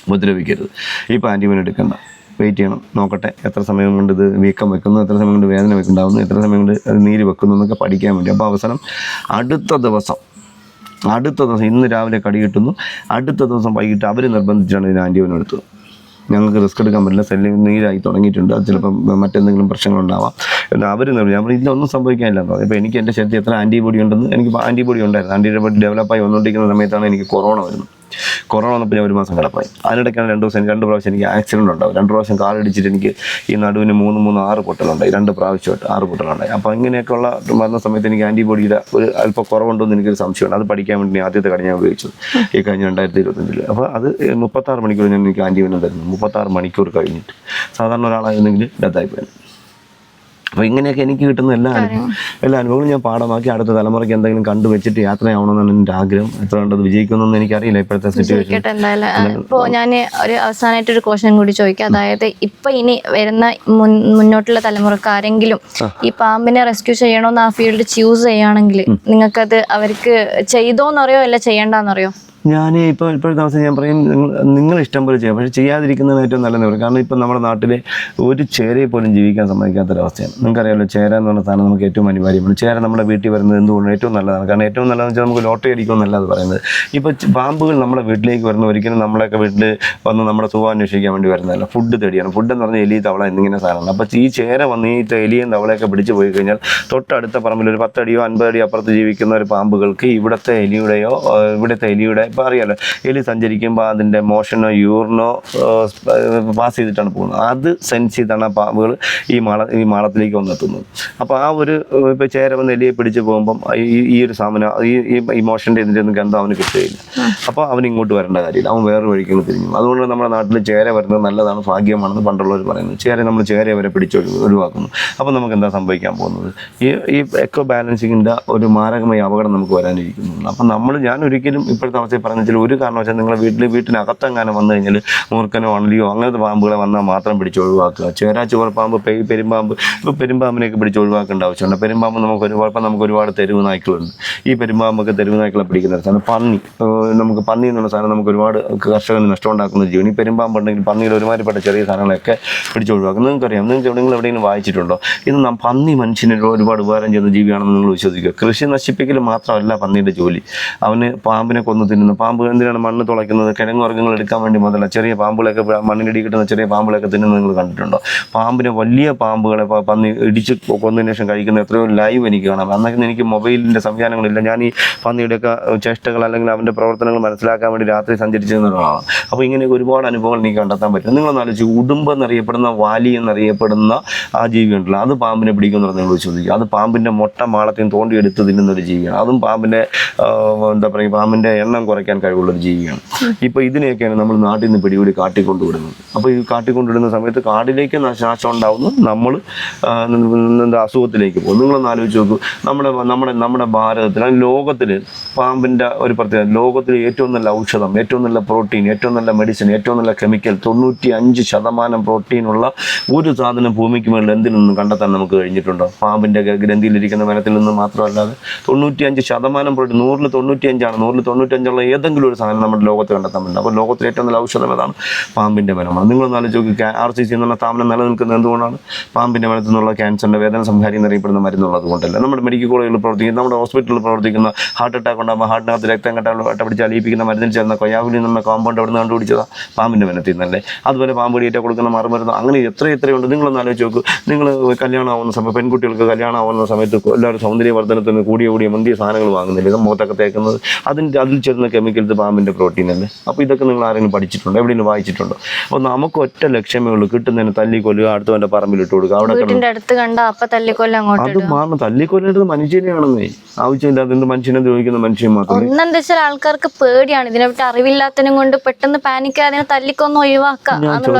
ഉപദ്രവിക്കരുത്, ഇപ്പോൾ ആൻറ്റിബയോട്ടിക് എടുക്കണ്ട, വെയിറ്റ് ചെയ്യണം, നോക്കട്ടെ എത്ര സമയം കൊണ്ട് ഇത് വീക്കം വെക്കുന്നു, എത്ര സമയം കൊണ്ട് വേദന വെക്കുന്നുണ്ടാവുന്നു, എത്ര സമയം കൊണ്ട് അത് നീര് വെക്കുന്നു എന്നൊക്കെ പഠിക്കാൻ വേണ്ടി. അപ്പോൾ അവസാനം അടുത്ത ദിവസം ഇന്ന് രാവിലെ കടി കിട്ടുന്നു, അടുത്ത ദിവസം വൈകിട്ട് അവർ നിർബന്ധിച്ചാണ് ഇതിന് ആൻറ്റിബയോട്ടിക് എടുത്തത്. ഞങ്ങൾക്ക് റിസ്ക് എടുക്കാൻ പറ്റില്ല, സെല്ലിൽ നീരായി തുടങ്ങിയിട്ടുണ്ട്, അത് ചിലപ്പം മറ്റെന്തെങ്കിലും പ്രശ്നങ്ങളുണ്ടാവാം എന്നാൽ അവർ നമ്മൾ ഇതിലൊന്നും സംഭവിക്കാനില്ലെന്ന് പറഞ്ഞു. ഇപ്പോൾ എനിക്ക് എൻ്റെ ശരീരത്തിൽ എത്ര ആൻറ്റിബോഡി ഉണ്ടെന്ന്, എനിക്ക് ആൻറ്റിബോഡി ഉണ്ടായിരുന്നു. ആൻറ്റിബോഡി ഡെവലപ്പായി വന്നുകൊണ്ടിരിക്കുന്ന സമയത്താണ് എനിക്ക് കൊറോണ വരുന്നത്. കൊറോണ വന്നപ്പോൾ ഞാൻ 1 മാസം കിടപ്പായി. അതിനിടയ്ക്കാണ് 2 പ്രാവശ്യം എനിക്ക് ആക്സിഡൻറ്റ് ഉണ്ടാവും. 2 പ്രാവശ്യം കാലിടിച്ചിട്ട് എനിക്ക് ഈ നടുവിന് 6 പൊട്ടലുണ്ടായി, 2 പ്രാവശ്യമായിട്ട് 6 പൊട്ടലുണ്ടായി. അപ്പോൾ ഇങ്ങനെയൊക്കെയുള്ള വരുന്ന സമയത്ത് എനിക്ക് ആൻറ്റിബോഡിയുടെ ഒരു അല്പം കുറവുണ്ടോ എന്ന് എനിക്കൊരു സംശയമുണ്ട്. അത് പഠിക്കാൻ വേണ്ടി ആദ്യത്തെ കടി ഞാൻ ഉപയോഗിച്ചത് ഈ കഴിഞ്ഞ 2025. അപ്പോൾ അത് 36 മണിക്കൂർ ഞാൻ എനിക്ക് ആൻറ്റിബയോട്ടിക് തരുന്നു. 36 മണിക്കൂർ കഴിഞ്ഞിട്ട് സാധാരണ ഒരാളായിരുന്നെങ്കിൽ ഡെത്തായി പോയി. അപ്പോൾ ഇങ്ങനെയൊക്കെ എനിക്ക് കിട്ടുന്ന എല്ലാ അനുഭവങ്ങളും ഞാൻ പാഠമാക്കി അടുത്ത തലമുറയ്ക്ക് എന്തെങ്കിലും കണ്ടുവച്ചിട്ട് യാത്രയാവണമെന്നാണ് എൻ്റെ ആഗ്രഹം. എത്ര കണ്ടത് വിജയിക്കുമെന്നൊന്നും എനിക്കറിയില്ല ഇപ്പോഴത്തെ സിറ്റുവേഷൻ. ഇപ്പോൾ ഞാൻ ഒരു അവസാനമായിട്ടൊരു ക്വസ്റ്റ്യൻ കൂടി ചോദിക്കാം. അതായത് ഇപ്പം ഇനി വരുന്ന മുന്നോട്ടുള്ള തലമുറക്കാരെങ്കിലും ഈ പാമ്പിനെ റെസ്ക്യൂ ചെയ്യണമെന്ന് ആ ഫീൽഡ് ചൂസ് ചെയ്യുകയാണെങ്കിൽ നിങ്ങൾക്കത് അവർക്ക് ചെയ്തോന്നറിയോ അല്ല ചെയ്യണ്ടെന്നറിയോ? ഞാൻ ഇപ്പോഴത്തെ അവസ്ഥ ഞാൻ പറയും, നിങ്ങൾ ഇഷ്ടം പോലെ ചെയ്യാം, പക്ഷേ ചെയ്യാതിരിക്കുന്നതാണ് ഏറ്റവും നല്ലതെന്ന് പറയും. കാരണം ഇപ്പം നമ്മുടെ നാട്ടിൽ ഒരു ചേരയെ പോലും ജീവിക്കാൻ സമ്മതിക്കാത്തൊരവസ്ഥയാണ്. നിങ്ങൾക്കറിയാമല്ലോ, ചേര എന്ന് പറഞ്ഞ സാധനം നമുക്ക് ഏറ്റവും അനിവാര്യമാണ്. ചേര നമ്മുടെ വീട്ടിൽ വരുന്നത് എന്തുകൊണ്ടും ഏറ്റവും നല്ലതാണ്. കാരണം ഏറ്റവും നല്ലതെന്ന് വെച്ചാൽ നമുക്ക് ലോട്ടറി അടിക്കുമെന്നല്ല അത് പറയുന്നത്. ഇപ്പോൾ പാമ്പുകൾ നമ്മുടെ വീട്ടിലേക്ക് വരുന്ന ഒരിക്കലും നമ്മളൊക്കെ വീട്ടിൽ വന്ന് നമ്മുടെ സുഖം അന്വേഷിക്കാൻ വേണ്ടി വരുന്നതല്ല, ഫുഡ് തേടിയാണ്. ഫുഡ് എന്ന് പറഞ്ഞാൽ എലി, തവള എന്നിങ്ങനെ സാധനമാണ്. അപ്പോൾ ഈ ചേര വന്ന് ഈ എലിയും തവളയൊക്കെ പിടിച്ച് പോയി കഴിഞ്ഞാൽ തൊട്ടടുത്ത പറമ്പിൽ ഒരു 10 അടിയോ 50 അടിയോ അപ്പുറത്ത് ജീവിക്കുന്ന ഒരു പാമ്പുകൾക്ക് ഇവിടുത്തെ എലിയുടെ ഇപ്പോൾ അറിയാലോ, എലി സഞ്ചരിക്കുമ്പോൾ അതിൻ്റെ മോഷനോ യൂറിനോ പാസ് ചെയ്തിട്ടാണ് പോകുന്നത്. അത് സെൻസ് ചെയ്താണ് ആ പാമ്പുകൾ ഈ മാളത്തിലേക്ക് വന്നെത്തുന്നത്. അപ്പോൾ ആ ഒരു ഇപ്പോൾ ചേര വന്ന് എലിയെ പിടിച്ച് പോകുമ്പം ഈ ഒരു സാധനം ഈ മോഷൻ്റെ ഇതിൻ്റെ ഒന്നും ഗന്ധം അവന് കിട്ടുകയില്ല. അപ്പോൾ അവൻ ഇങ്ങോട്ട് വരേണ്ട കാര്യമില്ല, അവൻ വേറെ വഴിക്ക് തിരിഞ്ഞു. അതുകൊണ്ട് നമ്മുടെ നാട്ടിൽ ചേര വരുന്നത് നല്ലതാണ്, ഭാഗ്യമാണെന്ന് പണ്ടുള്ളവർ പറയുന്നത്. ചേര വരെ ഒഴിവാക്കുന്നു. അപ്പോൾ നമുക്ക് എന്താ സംഭവിക്കാൻ പോകുന്നത്? ഈ എക്കോ ബാലൻസിങ്ങിൻ്റെ ഒരു മാരകമായ അപകടം നമുക്ക് വരാനിരിക്കുന്നു. അപ്പം ഞാൻ ഒരിക്കലും ഇപ്പോഴത്തെ അവസ്ഥയിൽ പറഞ്ഞാൽ ഒരു കാരണവശാൽ നിങ്ങളെ വീട്ടിനകത്തെങ്ങാനും വന്നു കഴിഞ്ഞാൽ മൂർക്കനോ അണലിയോ അങ്ങനത്തെ പാമ്പുകളെ വന്നാൽ മാത്രം പിടിച്ച് ഒഴിവാക്കുക. ചുവർപ്പാമ്പ്, പെരുമ്പാമ്പ്, ഇപ്പോൾ പെരുമ്പാമ്പിനെയൊക്കെ പിടിച്ച് ഒഴിവാക്കേണ്ട ആവശ്യമുണ്ട്. പെരുമ്പാമ്പ് നമുക്ക് ഒരുപാട് തെരുവ് നായ്ക്കളുണ്ട്. ഈ പെരുമ്പാമ്പൊക്കെ തെരുവ് നായ്ക്കളെ പിടിക്കുന്ന സാധനം. പന്നി എന്നുള്ള സാധനം നമുക്ക് ഒരുപാട് കർഷകന് നഷ്ടം ഉണ്ടാക്കുന്ന ജീവൻ. ഈ പെരുമ്പാമ്പ് ഉണ്ടെങ്കിൽ പന്നിയുടെ ഒരുമാതിരിപ്പെട്ട ചെറിയ സാധനങ്ങളൊക്കെ പിടിച്ച് ഒഴിവാക്കും. നിങ്ങൾക്കറിയാം, നിങ്ങൾ എവിടെയെങ്കിലും വായിച്ചിട്ടുണ്ടോ ഇത്? പന്നി മനുഷ്യന് ഒരുപാട് ഉപകാരം ചെയ്യുന്ന ജീവിയാണെന്ന് നിങ്ങൾ വിശ്വസിക്കുക. കൃഷി നശിപ്പിക്കൽ മാത്രമല്ല പന്നിയുടെ ജോലി. അവന് പാമ്പിനെ കൊന്നു തിന്നുന്നു. പാമ്പ് എന്തിനാണ് മണ്ണ് തുളയ്ക്കുന്നത്? കിഴങ്ങ് വർഗ്ഗങ്ങൾ എടുക്കാൻ വേണ്ടി മുതല ചെറിയ പാമ്പുകളൊക്കെ മണ്ണിനിടി കിട്ടുന്ന ചെറിയ പാമ്പുകളൊക്കെ തിന്നുന്നത് നിങ്ങൾ കണ്ടിട്ടുണ്ടോ? വലിയ പാമ്പുകളെ പന്നി ഇടിച്ച് കൊന്നതിന് ശേഷം കഴിക്കുന്ന എത്രയോ ലൈവ് എനിക്ക് കാണാം. അന്നൊക്കെ എനിക്ക് മൊബൈലിൻ്റെ സംവിധാനങ്ങളില്ല. ഞാൻ ഈ പന്നിയുടെയൊക്കെ ചേഷ്ടകൾ അല്ലെങ്കിൽ അവൻ്റെ പ്രവർത്തനങ്ങൾ മനസ്സിലാക്കാൻ വേണ്ടി രാത്രി സഞ്ചരിച്ചിരുന്നതാണ്. അപ്പോൾ ഇങ്ങനെയൊക്കെ ഒരുപാട് അനുഭവങ്ങൾ എനിക്ക് കണ്ടെത്താൻ പറ്റും. നിങ്ങളൊന്ന് ആലോചിച്ച്, ഉടുമ്പ് എന്നറിയപ്പെടുന്ന, വാലി എന്നറിയപ്പെടുന്ന ആ ജീവി ഉണ്ടല്ലോ, അത് പാമ്പിനെ പിടിക്കുമെന്ന് പറഞ്ഞാൽ നിങ്ങൾ ചോദിക്കുക. അത് പാമ്പിൻ്റെ മുട്ട മാളത്തിൽ തോണ്ടിയെടുത്ത് തിന്നുന്നൊരു ജീവിയാണ്. അതും പാമ്പിൻ്റെ പാമ്പിൻ്റെ എണ്ണം കുറയ്ക്കാൻ കഴിവുള്ളൊരു ജീവിയാണ്. ഇപ്പോൾ ഇതിനെയൊക്കെയാണ് നമ്മൾ നാട്ടിൽ നിന്ന് പിടികൂടി കാട്ടിക്കൊണ്ടുവിടുന്നത്. അപ്പോൾ ഈ കാട്ടിക്കൊണ്ടുവിടുന്ന സമയത്ത് കാടിലേക്ക് നാശം ഉണ്ടാവുന്നു, നമ്മൾ അസുഖത്തിലേക്ക് പോകും. നിങ്ങളൊന്ന് ആലോചിച്ച് നോക്കൂ, നമ്മുടെ ഭാരതത്തിൽ, ലോകത്തിൽ പാമ്പിൻ്റെ ഒരു പ്രത്യേകത, ലോകത്തിൽ ഏറ്റവും നല്ല ഔഷധം, ഏറ്റവും നല്ല പ്രോട്ടീൻ, ഏറ്റവും നല്ല മെഡിസിൻ, ഏറ്റവും നല്ല കെമിക്കൽ, 95% പ്രോട്ടീനുള്ള ഒരു സാധനം ഭൂമിക്ക് മേളിൽ എന്തിൽ നിന്നും കണ്ടെത്താൻ നമുക്ക് കഴിഞ്ഞിട്ടുണ്ടോ? പാമ്പിൻ്റെ ഗ്രന്ഥിയിലിരിക്കുന്ന വനത്തിൽ നിന്ന് മാത്രമല്ലാതെ 95% പ്രോട്ടീൻ, 100ൽ 95 100ൽ 95 ഏതെങ്കിലും ഒരു സാധനം നമ്മുടെ ലോകത്ത് കണ്ടെത്താൻ പറ്റില്ല. അപ്പോൾ ലോകത്തിൽ ഏറ്റവും നല്ല ഔഷധം ഏതാണ്? പാമ്പിൻ്റെ വനമാണ്. നിങ്ങളൊന്ന് ആലോചിച്ച് നോക്കി, RCC എന്നുള്ള സ്ഥാപനം നിലനിൽക്കുന്നത് എന്തുകൊണ്ടാണ്? പാമ്പിൻ്റെ വനത്തിൽ നിന്നുള്ള ക്യാൻസറിൻ്റെ വേദന സംഹാരി എന്നറിയപ്പെടുന്ന മരുന്നുള്ളത് കൊണ്ടല്ല. നമ്മുടെ മെഡിക്കൽ കോളേജുകളിൽ പ്രവർത്തിക്കുന്ന, നമ്മുടെ ഹോസ്പിറ്റലിൽ പ്രവർത്തിക്കുന്ന, ഹാർട്ട് അറ്റാക്ക് ഉണ്ടാകുമ്പോൾ ഹാർട്ടിനകത്ത് രക്തം കട്ട പിടിച്ച് അലിയിപ്പിക്കുന്ന മരുന്നിൽ ചേർന്ന കൊയാവിലി എന്നുള്ള കോമ്പൗണ്ട് അവിടെ നിന്ന് കണ്ടുപിടിച്ചതാണ് പാമ്പിൻ്റെ വനത്തിൽ നിന്നല്ലേ. അതുപോലെ പാമ്പ് കടിയേറ്റ കൊടുക്കുന്ന മറുമരുന്ന്, അങ്ങനെ എത്രയുണ്ട്. നിങ്ങളൊന്ന് ആലോചിച്ച് നോക്കൂ, നിങ്ങൾ കല്യാണം ആവുന്ന സമയത്ത്, പെൺകുട്ടികൾക്ക് കല്യാണം ആവുന്ന സമയത്ത് എല്ലാവരും സൗന്ദര്യവർദ്ധനത്തിന് കൂടിയ മുന്തിയ സാധനങ്ങൾ വാങ്ങുന്നില്ല, മുഖത്തൊക്കെ തേക്കുന്നത്. അതിൽ ചേർന്ന കെമിക്കൽസ് പാമ്പിൻ്റെ പ്രോട്ടീൻ അല്ലേ. അപ്പോൾ ഇതൊക്കെ നിങ്ങൾ ആരെങ്കിലും പഠിച്ചിട്ടുണ്ടോ? എവിടെയെങ്കിലും വായിച്ചിട്ടുണ്ടോ? അപ്പോൾ നമുക്ക് ഒറ്റ ലക്ഷ്യമേ ഉള്ളൂ, കിട്ടുന്നതിന് തല്ലിക്കൊല്ലുക, അടുത്തവൻ്റെ പറമ്പിലിട്ട് കൊടുക്കുക. അവിടെ അടുത്ത് കണ്ട അപ്പം തല്ലിക്കൊല്ല, അത് മാറണം. തല്ലിക്കൊല്ലേണ്ടത് മനുഷ്യനെയാണെന്നേ, ആവശ്യമില്ലാതെ എന്ത് മനുഷ്യനെ ദ്രോഹിക്കുന്ന മനുഷ്യൻ മാത്രമേ. ഒന്നെന്താ വെച്ചാൽ ആൾക്കാർക്ക് പേടിയാണ്, ഇതിനെപ്പറ്റി അറിവില്ലാത്തതിനും കൊണ്ട് പെട്ടെന്ന് പാനിക്ക് അതിനെ തല്ലിക്കൊന്ന് ഒഴിവാക്കാം.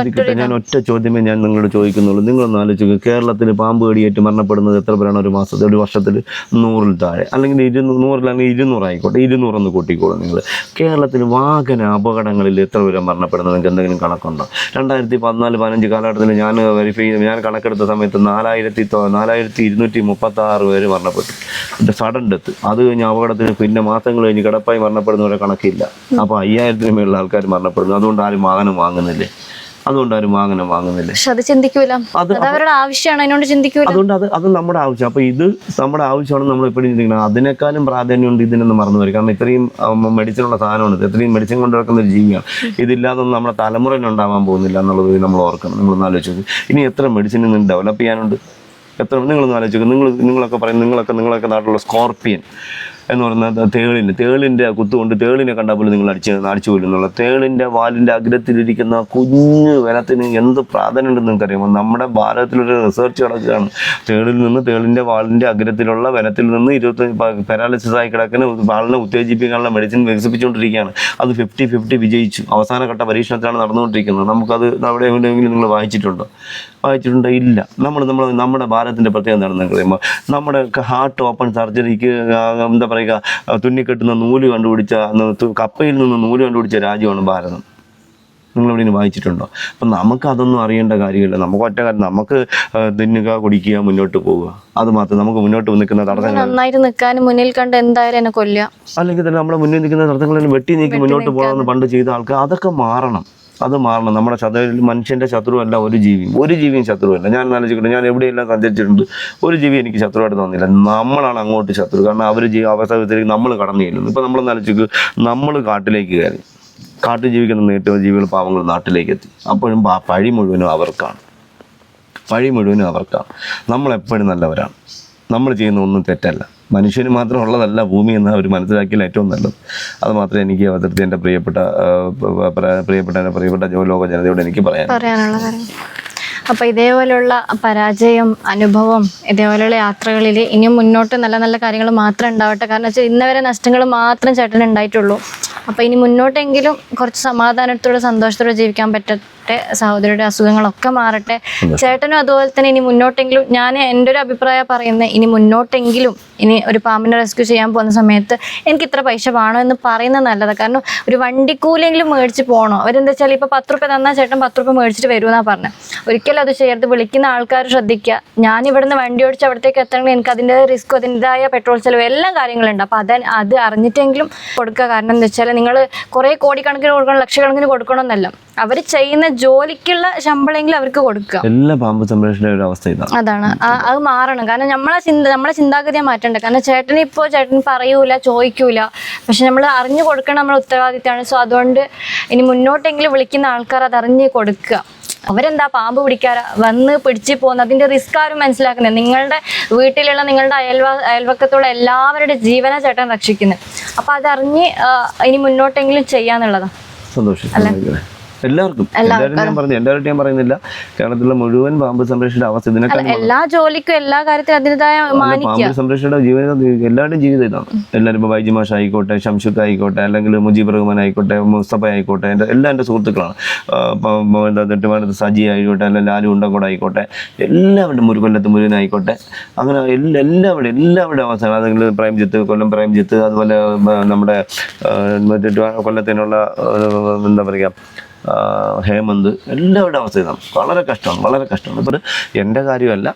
ഞാൻ ഒറ്റ ചോദ്യമേ ഞാൻ നിങ്ങളോട് ചോദിക്കുന്നുള്ളൂ. നിങ്ങളൊന്ന് ആലോചിക്കുക, കേരളത്തിൽ പാമ്പ് കടിയേറ്റ് മരണപ്പെടുന്നത് എത്ര പേരാണ് ഒരു വർഷത്തിൽ? 100ൽ താഴെ, അല്ലെങ്കിൽ 100 200 ആയിക്കോട്ടെ, 200 കൂട്ടിക്കോളും നിങ്ങൾ. കേരളത്തിൽ വാഹന അപകടങ്ങളിൽ എത്ര പേര് മരണപ്പെടുന്നത് നിങ്ങൾക്ക് എന്തെങ്കിലും കണക്കുണ്ടോ? 2014-15 കാലഘട്ടത്തിൽ ഞാൻ കണക്കെടുത്ത സമയത്ത് 4236 പേര് മരണപ്പെട്ടു. Sudden death. അത് കഴിഞ്ഞ് അപകടത്തിന് പിന്നെ മാസങ്ങൾ കഴിഞ്ഞ് കിടപ്പായി മരണപ്പെടുന്നവരെ കണക്കില്ല. അപ്പോൾ 5000-ന് മേലുള്ള ആൾക്കാർ മരണപ്പെടുന്നു. അതുകൊണ്ട് ആരും വാഹനം വാങ്ങുന്നില്ലേ? അത് ചിന്തിക്കൂല, അത് അവരുടെ ആവശ്യമാണ്, അതിനോട് ചിന്തിക്കൂല. അതുകൊണ്ട് അത് നമ്മുടെ ആവശ്യം. അപ്പോൾ ഇത് നമ്മുടെ ആവശ്യമാണ്, നമ്മൾ എപ്പോഴും ചിന്തിക്കണം. അതിനേക്കാളും പ്രാധാന്യമുണ്ട് ഇതിനൊന്ന് മറന്നു വരും. കാരണം ഇത്രയും മെഡിസിനുള്ള സാധനമാണ്, ഇത്രയും മെഡിസിൻ കൊണ്ടുവെക്കുന്ന ഒരു ജീവിയാണ്. ഇതില്ലാതൊന്നും നമ്മുടെ തലമുറയിലുണ്ടാവാൻ പോകുന്നില്ല എന്നുള്ളത് നമ്മൾ ഓർക്കണം. നിങ്ങളൊന്ന് ആലോചിച്ചു, ഇനി എത്ര മെഡിസിൻ നിന്ന് ഡെവലപ്പ് ചെയ്യാനുണ്ട്? നിങ്ങളൊന്ന് ആലോചിക്കും. നിങ്ങളൊക്കെ നാട്ടിലുള്ള സ്കോർപ്പിയൻ എന്ന് പറയുന്ന തേളിൻ്റെ കുത്തുകൊണ്ട് തേളിനെ കണ്ടാൽ പോലും നിങ്ങൾ അടിച്ചു കൊല്ലുന്നുള്ള. തേളിൻ്റെ വാലിൻ്റെ അഗ്രത്തിലിരിക്കുന്ന കുഞ്ഞു വനത്തിന് എന്ത് പ്രാധാന്യം ഉണ്ടെന്ന് നിങ്ങൾക്കറിയാമോ? നമ്മുടെ ഭാരതത്തിലൊരു റിസർച്ച് നടക്കുകയാണ്. തേളിൻ്റെ വാലിൻ്റെ അഗ്രത്തിലുള്ള വനത്തിൽ നിന്ന് 25 പാരാലിസിസ് ആയി കിടക്കുന്ന വാളിനെ ഉത്തേജിപ്പിക്കാനുള്ള മെഡിസിൻ വികസിപ്പിച്ചുകൊണ്ടിരിക്കുകയാണ്. അത് 50-50 വിജയിച്ചു. അവസാനഘട്ട പരീക്ഷണത്തിലാണ് നടന്നുകൊണ്ടിരിക്കുന്നത്. നമുക്കത് അവിടെ എവിടെയെങ്കിലും നിങ്ങൾ വായിച്ചിട്ടുണ്ടോ? ഇല്ല. നമ്മുടെ ഭാരതത്തിൻ്റെ പ്രത്യേകത എന്താണെന്ന് അറിയുമ്പോൾ, നമ്മുടെ ഹാർട്ട് ഓപ്പൺ സർജറിക്ക് എന്താ പറയുക, തുന്നിക്കെട്ടുന്ന നൂല് കണ്ടുപിടിച്ച, കപ്പയിൽ നിന്ന് നൂല് കണ്ടുപിടിച്ച രാജ്യമാണ് ഭാരതം. നിങ്ങൾ എവിടെയും വായിച്ചിട്ടുണ്ടോ? അപ്പം നമുക്ക് അതൊന്നും അറിയേണ്ട കാര്യമില്ല. നമുക്ക് ഒറ്റ കാര്യം, നമുക്ക് തിന്നുക, കുടിക്കുക, മുന്നോട്ട് പോവുക, അത് മാത്രം. നമുക്ക് മുന്നോട്ട് നിൽക്കുന്ന തടസ്സങ്ങൾ നന്നായിട്ട് നിൽക്കാനും മുന്നിൽ കണ്ട് എന്തായാലും എന്നെ കൊല്ലുക, അല്ലെങ്കിൽ തന്നെ നമ്മുടെ മുന്നിൽ നിൽക്കുന്ന തടസ്സങ്ങളെല്ലാം വെട്ടി നീക്കി മുന്നോട്ട് പോകണമെന്ന് പണ്ട് ചെയ്ത ആൾക്കാർ, അതൊക്കെ മാറണം. അത് മാറണം. നമ്മുടെ മനുഷ്യൻ്റെ ശത്രുവല്ല ഒരു ജീവിയും ശത്രുവല്ല. ഞാൻ ആലോചിക്കട്ടെ, ഞാൻ എവിടെയെല്ലാം സഞ്ചരിച്ചിട്ടുണ്ട്, ഒരു ജീവി എനിക്ക് ശത്രുവായിട്ട് തോന്നില്ല. നമ്മളാണ് അങ്ങോട്ട് ശത്രു. കാരണം അവർ അവസരത്തിലേക്ക് നമ്മൾ കടന്നു ചെല്ലുന്നു. ഇപ്പം നമ്മളൊന്ന് ആലോചിക്കുക, നമ്മൾ കാട്ടിലേക്ക് കയറി, കാട്ടിൽ ജീവിക്കുന്ന ഏറ്റവും ജീവികൾ, പാവങ്ങൾ നാട്ടിലേക്ക് എത്തി. അപ്പോഴും പഴി മുഴുവനും അവർക്കാണ്. നമ്മളെപ്പോഴും നല്ലവരാണ്. നമ്മൾ ചെയ്യുന്ന ഒന്നും തെറ്റല്ല. മനുഷ്യന് മാത്രം ഉള്ളതല്ല ഭൂമി എന്ന് അവർ മനസ്സിലാക്കിയാൽ ഏറ്റവും നല്ലത്. അത് മാത്രമേ എനിക്ക് അവതരത്തിൽ എൻ്റെ പ്രിയപ്പെട്ട ലോക ജനതയോട് എനിക്ക് പറയാനുള്ള കാര്യം. അപ്പോൾ ഇതേപോലുള്ള പരാജയം, അനുഭവം, ഇതേപോലെയുള്ള യാത്രകളിൽ ഇനിയും മുന്നോട്ട് നല്ല നല്ല കാര്യങ്ങൾ മാത്രം ഉണ്ടാവട്ടെ. കാരണം വെച്ചാൽ ഇന്നവരെ നഷ്ടങ്ങൾ മാത്രം ചേട്ടന് ഉണ്ടായിട്ടുള്ളൂ. അപ്പോൾ ഇനി മുന്നോട്ടെങ്കിലും കുറച്ച് സമാധാനത്തോടെ സന്തോഷത്തോടെ ജീവിക്കാൻ പറ്റട്ടെ. സഹോദരിയുടെ അസുഖങ്ങളൊക്കെ മാറട്ടെ. ചേട്ടനും അതുപോലെ തന്നെ ഇനി മുന്നോട്ടെങ്കിലും, ഞാൻ എൻ്റെ ഒരു അഭിപ്രായം പറയുന്നത്, ഇനി മുന്നോട്ടെങ്കിലും ഇനി ഒരു പാമ്പിനെ റെസ്ക്യൂ ചെയ്യാൻ പോകുന്ന സമയത്ത് എനിക്ക് ഇത്ര പൈസ വേണോ എന്ന് പറയുന്നത് നല്ലതാണ്. കാരണം ഒരു വണ്ടിക്കൂലെങ്കിലും മേടിച്ച് പോകണോ. അവരെന്താ വെച്ചാൽ ഇപ്പോൾ 10 രൂപ തന്നാൽ ചേട്ടൻ 10 രൂപ മേടിച്ചിട്ട് വരുമെന്നാണ് പറഞ്ഞത്. ഒരിക്കലും അത് ചെയ്യരുത്. വിളിക്കുന്ന ആൾക്കാർ ശ്രദ്ധിക്കുക. ഞാൻ ഇവിടുന്ന് വണ്ടി ഓടിച്ച് അവിടത്തേക്ക് എത്തണമെങ്കിൽ എനിക്ക് അതിൻ്റെ റിസ്ക്കും അതിൻ്റെതായ പെട്രോൾ ചെലവ് എല്ലാം കാര്യങ്ങളുണ്ട്. അപ്പോൾ അത് അറിഞ്ഞിട്ടെങ്കിലും കൊടുക്കുക. കാരണം എന്താ വെച്ചാൽ നിങ്ങൾ കുറേ കോടിക്കണക്കിന് കൊടുക്കണം, ലക്ഷക്കണക്കിന് കൊടുക്കണമെന്നല്ല, അവർ ചെയ്യുന്ന ജോലിക്കുള്ള ശമ്പളമെങ്കിലും അവർക്ക് കൊടുക്കുക. എല്ലാ പാമ്പ് സംരക്ഷണ ഒരു അവസ്ഥ ഇതാണ്. അതാണ്, അത് മാറണം. കാരണം നമ്മളെ ചിന്താഗതിയെ മാറ്റണ്ട. കാരണം ചേട്ടൻ പറയൂല, ചോദിക്കൂല, പക്ഷെ നമ്മൾ അറിഞ്ഞു കൊടുക്കണം, നമ്മുടെ ഉത്തരവാദിത്തമാണ്. സോ അതുകൊണ്ട് ഇനി മുന്നോട്ടെങ്കിലും വിളിക്കുന്ന ആൾക്കാർ അത് അറിഞ്ഞ് കൊടുക്കുക. അവരെന്താ പാമ്പ് പിടിക്കാറ് വന്ന് പിടിച്ച് പോകുന്നത്, അതിൻ്റെ റിസ്ക് ആരും മനസ്സിലാക്കുന്നത്. നിങ്ങളുടെ വീട്ടിലുള്ള നിങ്ങളുടെ അയൽവക്കത്തുള്ള എല്ലാവരുടെ ജീവന ചേട്ടൻ രക്ഷിക്കുന്നത്. അപ്പം അതറിഞ്ഞ് ഇനി മുന്നോട്ടെങ്കിലും ചെയ്യാന്നുള്ളതാണ്. സന്തോഷം എല്ലാവർക്കും. എല്ലാവരും ഞാൻ പറയുന്നില്ല, കേരളത്തിലുള്ള മുഴുവൻ പാമ്പ് സംരക്ഷണ അവസ്ഥ ഇതിനൊക്കെ എല്ലാ ജോലിക്കും എല്ലാ കാര്യത്തിലും അതിൻ്റെതായ പാമ്പ് സംരക്ഷണയുടെ ജീവിതം എല്ലാവരുടെയും ജീവിതം ഇതാണ്. എല്ലാവരും ഇപ്പോൾ വൈജി മാഷ് ആയിക്കോട്ടെ, ഷംഷുഖ് ആയിക്കോട്ടെ, അല്ലെങ്കിൽ മുജീബ് റഹ്മാൻ ആയിക്കോട്ടെ, മുസ്തഫ ആയിക്കോട്ടെ, എൻ്റെ സുഹൃത്തുക്കളാണ്. നെട്ടുമാനത്ത് സജി ആയിക്കോട്ടെ, അല്ലെങ്കിൽ ലാലു ഉണ്ടങ്കോട് ആയിക്കോട്ടെ, എല്ലാവരുടെ മുരുകൊല്ലത്ത് മുരുകൻ ആയിക്കോട്ടെ, അങ്ങനെ എല്ലാവരുടെ അവസ്ഥ. അതെങ്കിൽ കൊല്ലം പ്രേംജിത്ത്, അതുപോലെ നമ്മുടെ കൊല്ലത്തിനുള്ള എന്താ പറയുക ഹേമന്ത്, എല്ലാവരുടെ അവസ്ഥ ഇതാണ്. വളരെ കഷ്ടമാണ്. ഇപ്പോൾ എൻ്റെ കാര്യമല്ല,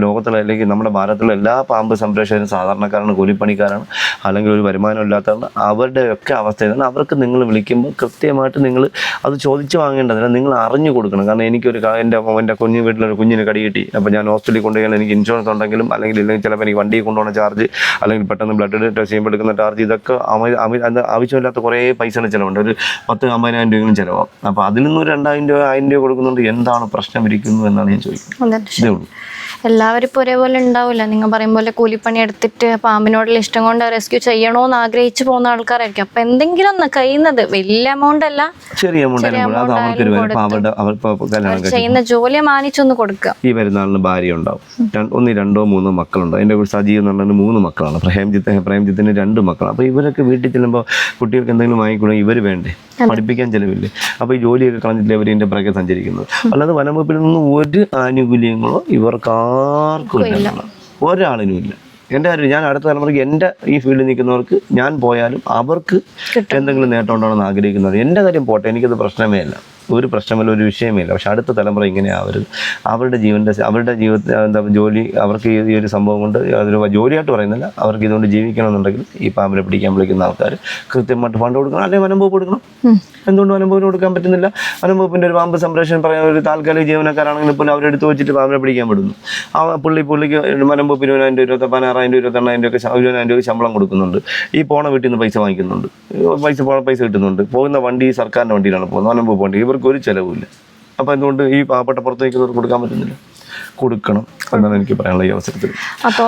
ലോകത്തിലെ അല്ലെങ്കിൽ നമ്മുടെ ഭാരതത്തിലെ എല്ലാ പാമ്പ് സംരക്ഷകരും സാധാരണക്കാരാണ്, കൂലിപ്പണിക്കാരാണ്, അല്ലെങ്കിൽ ഒരു വരുമാനം ഇല്ലാത്തതാണ്. അവരുടെയൊക്കെ അവസ്ഥ ഇതാണ്. അവർക്ക് നിങ്ങൾ വിളിക്കുമ്പോൾ കൃത്യമായിട്ട് നിങ്ങൾ അത് ചോദിച്ചു വാങ്ങേണ്ടതില്ല, നിങ്ങൾ അറിഞ്ഞു കൊടുക്കണം. കാരണം എനിക്കൊരു എൻ്റെ കുഞ്ഞു വീട്ടിലൊരു കുഞ്ഞിന് കടി കിട്ടി. അപ്പോൾ ഞാൻ ഹോസ്പിറ്റലിൽ കൊണ്ടുപോയാൽ എനിക്ക് ഇൻഷുറൻസ് ഉണ്ടെങ്കിലും അല്ലെങ്കിൽ ചിലപ്പോൾ എനിക്ക് വണ്ടിയിൽ കൊണ്ടുപോകുന്ന ചാർജ്, അല്ലെങ്കിൽ പെട്ടെന്ന് ബ്ലഡ് ടെസ്റ്റ് ചെയ്യുമ്പോൾ എടുക്കുന്ന ചാർജ്, ഇതൊക്കെ ആവശ്യമില്ലാത്ത കുറേ പൈസയുടെ ചിലവുണ്ട്. ഒരു 10-50,000 രൂപയെങ്കിലും ചിലവാകും. അപ്പോൾ അതിൽ നിന്ന് 2,000 രൂപ 1,000 രൂപ കൊടുക്കുന്നുണ്ട്. എന്താണ് പ്രശ്നം ഇരിക്കുന്നു എന്നാണ് ഞാൻ ചോദിക്കുന്നത്. ഇതേ ഉള്ളൂ. എല്ലാവരും ഇപ്പോൾ ഒരേപോലെ ഉണ്ടാവില്ല. നിങ്ങൾ പറയും പോലെ കൂലിപ്പണി എടുത്തിട്ട് പാമ്പിനോടുള്ള ഇഷ്ടം കൊണ്ട് റെസ്ക്യൂ ചെയ്യണോന്ന് ആഗ്രഹിച്ചു പോകുന്ന ആൾക്കാരായിരിക്കും. അപ്പൊ എന്തെങ്കിലും ഒന്ന് കഴിയുന്നത് വലിയ എമൗണ്ട് അല്ല, ചെറിയ ചെയ്യുന്ന ജോലിയെ മാനിച്ചൊന്ന് കൊടുക്കുക. ഈ വരുന്നാളിന് ഭാര്യ ഉണ്ടാവും, 1, 2, 3 മക്കളുണ്ടാവും. എൻ്റെ കൂടെ സജീവ് എന്ന് പറഞ്ഞാൽ 3 മക്കളാണ്. പ്രേംജിത്തിന് 2 മക്കളാണ്. അപ്പോൾ ഇവരൊക്കെ വീട്ടിൽ ചെല്ലുമ്പോൾ കുട്ടികൾക്ക് എന്തെങ്കിലും വാങ്ങിക്കൂടെ, ഇവർ വേണ്ടേ, പഠിപ്പിക്കാൻ ചിലവില്ലേ. അപ്പോൾ ഈ ജോലിയൊക്കെ കളഞ്ഞിട്ടില്ല ഇവർ ഇതിൻ്റെ പുറകെ സഞ്ചരിക്കുന്നത്. അല്ലാതെ വനംവകുപ്പിൽ നിന്നും ഒരു ആനുകൂല്യങ്ങളോ ഇവർക്കാർക്കും ഇല്ല, ഒരാളിനും ഇല്ല. എൻ്റെ കാര്യം, ഞാൻ അടുത്ത തലമുറയ്ക്ക് എൻ്റെ ഈ ഫീൽഡിൽ നിൽക്കുന്നവർക്ക് ഞാൻ പോയാലും അവർക്ക് എന്തെങ്കിലും നേട്ടം ഉണ്ടാവണമെന്ന് ആഗ്രഹിക്കുന്നത്. എൻ്റെ കാര്യം പോട്ടെ, എനിക്കത് പ്രശ്നമേ അല്ല, ഒരു പ്രശ്നമല്ല, ഒരു വിഷയമേ ഇല്ല. പക്ഷെ അടുത്ത തലമുറ ഇങ്ങനെ ആവരുത്. അവരുടെ ജീവിതത്തിൽ എന്താ ജോലി, അവർക്ക് ഈ ഒരു സംഭവം കൊണ്ട് അതൊരു ജോലിയായിട്ട് പറയുന്നില്ല, അവർക്ക് ഇതുകൊണ്ട് ജീവിക്കണമെന്നുണ്ടെങ്കിൽ ഈ പാമ്പിനെ പിടിക്കാൻ വിളിക്കുന്ന ആൾക്കാർ കൃത്യമായിട്ട് ഫണ്ട് കൊടുക്കണം, അല്ലെങ്കിൽ വനംവകുപ്പ് കൊടുക്കണം. എന്തുകൊണ്ട് വനംവകുപ്പിന് കൊടുക്കാൻ പറ്റുന്നില്ല? വനംവകുപ്പിൻ്റെ ഒരു പാമ്പ് സംരക്ഷണം പറയാൻ ഒരു താൽക്കാലിക ജീവനക്കാരാണെങ്കിൽ പോലും അവരെടുത്ത് വെച്ചിട്ട് പാമ്പിനെ പിടിക്കാൻ വിടുന്നു. പുള്ളിക്ക് വനംവകുപ്പ് 20,000 രൂപ, 16,000 രൂപ, 28,000 രൂപ, 20,000 രൂപ ശമ്പളം കൊടുക്കുന്നുണ്ട്. ഈ പോണ വീട്ടിൽ നിന്ന് പൈസ വാങ്ങിക്കുന്നുണ്ട്, പൈസ കിട്ടുന്നുണ്ട്. പോകുന്ന വണ്ടി സർക്കാരിൻ്റെ വണ്ടിയിലാണ് പോകുന്നത്, വനംവകുപ്പ് വണ്ടി. ഇവർക്ക് ഒരു ചിലവില്ല. അപ്പോൾ എന്തുകൊണ്ട് ഈ പാവപ്പെട്ട പുറത്ത് നിൽക്കുന്നവർക്ക് കൊടുക്കാൻ പറ്റുന്നില്ല? കൊടുക്കണം എന്നാണ് എനിക്ക് പറയാനുള്ള ഈ അവസരത്തിൽ. അപ്പോൾ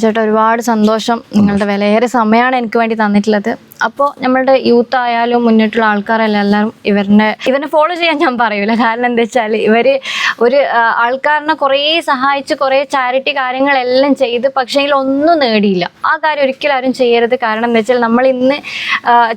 ചേട്ടാ, ഒരുപാട് സന്തോഷം. നിങ്ങളുടെ വിലയേറെ സമയമാണ് എനിക്ക് വേണ്ടി തന്നിട്ടുള്ളത്. അപ്പോൾ നമ്മളുടെ യൂത്ത് ആയാലും മുന്നിട്ടുള്ള ആൾക്കാരെല്ലാം എല്ലാവരും ഇവരെ ഫോളോ ചെയ്യാൻ ഞാൻ പറയൂല. കാരണം എന്താ വെച്ചാൽ ഒരു ആൾക്കാരനെ കുറേ സഹായിച്ച് കുറേ ചാരിറ്റി കാര്യങ്ങളെല്ലാം ചെയ്ത് പക്ഷേ ഒന്നും നേടിയില്ല. ആ കാര്യം ഒരിക്കലും ആരും ചെയ്യരുത്. കാരണം എന്താ വെച്ചാൽ നമ്മൾ ഇന്ന്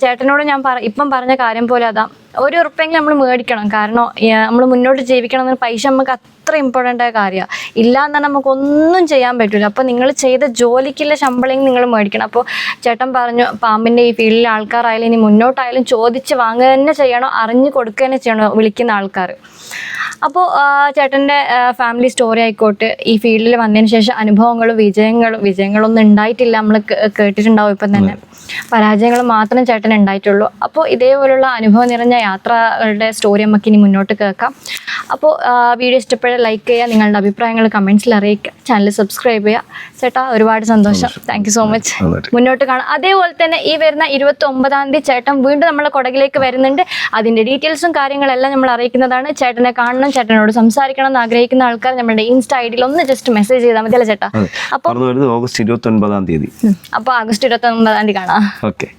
ചേട്ടനോട് ഞാൻ ഇപ്പം പറഞ്ഞ കാര്യം പോലെ അതാ, ₹1 നമ്മൾ മേടിക്കണം. കാരണം നമ്മൾ മുന്നോട്ട് ജീവിക്കണം എന്നൊരു പൈസ നമുക്ക് അത്ര ഇമ്പോർട്ടൻ്റ് ആയ കാര്യമാണ്. ഇല്ല എന്നാൽ നമുക്കൊന്നും ചെയ്യാൻ പറ്റില്ല. അപ്പോൾ നിങ്ങൾ ചെയ്ത ജോലിക്കുള്ള ശമ്പളം നിങ്ങൾ മേടിക്കണം. അപ്പോൾ ചേട്ടൻ പറഞ്ഞു പാമ്പിൻ്റെ ഈ ഫീൽഡിലെ ആൾക്കാരായാലും ഇനി മുന്നോട്ടായാലും ചോദിച്ച് വാങ്ങുക തന്നെ ചെയ്യണോ, അറിഞ്ഞു കൊടുക്കുക തന്നെ ചെയ്യണോ വിളിക്കുന്ന ആൾക്കാർ. അപ്പോൾ ചേട്ടൻ്റെ ഫാമിലി സ്റ്റോറി ആയിക്കോട്ടെ, ഈ ഫീൽഡിൽ വന്നതിന് ശേഷം അനുഭവങ്ങളും വിജയങ്ങളൊന്നും ഉണ്ടായിട്ടില്ല, നമ്മൾ കേട്ടിട്ടുണ്ടാവും ഇപ്പം തന്നെ. പരാജയങ്ങൾ മാത്രം ചേട്ടൻ ഉണ്ടായിട്ടുള്ളൂ. അപ്പോൾ ഇതേപോലുള്ള അനുഭവം നിറഞ്ഞ യാത്രകളുടെ സ്റ്റോറി നമുക്ക് ഇനി മുന്നോട്ട് കേൾക്കാം. അപ്പോൾ വീഡിയോ ഇഷ്ടപ്പെട്ടാൽ ലൈക്ക് ചെയ്യുക, നിങ്ങളുടെ അഭിപ്രായങ്ങൾ കമൻസിൽ അറിയിക്കുക, ചാനൽ സബ്സ്ക്രൈബ് ചെയ്യുക. ചേട്ടാ ഒരുപാട് സന്തോഷം, താങ്ക് യു സോ മച്ച്. മുന്നോട്ട് കാണാം. അതേപോലെ തന്നെ ഈ വരുന്ന 29-ാം തീയതി ചേട്ടൻ വീണ്ടും നമ്മളെ കൊടകിലേക്ക് വരുന്നുണ്ട്. അതിൻ്റെ ഡീറ്റെയിൽസും കാര്യങ്ങളെല്ലാം നമ്മൾ അറിയിക്കുന്നതാണ്. ചേട്ടനെ കാണണം, ചേട്ടനോട് സംസാരിക്കണം എന്ന് ആഗ്രഹിക്കുന്ന ആൾക്കാർ നമ്മുടെ ഇൻസ്റ്റ ഐഡിയിൽ ഒന്ന് ജസ്റ്റ് മെസ്സേജ് ചെയ്താൽ മതി അല്ലേ ചേട്ടാ? അപ്പോൾ ഓഗസ്റ്റ് 29-ാം തീയതി. അപ്പോൾ ആഗസ്റ്റ് 29-ാം തീയതി കാണാം. ഓക്കെ.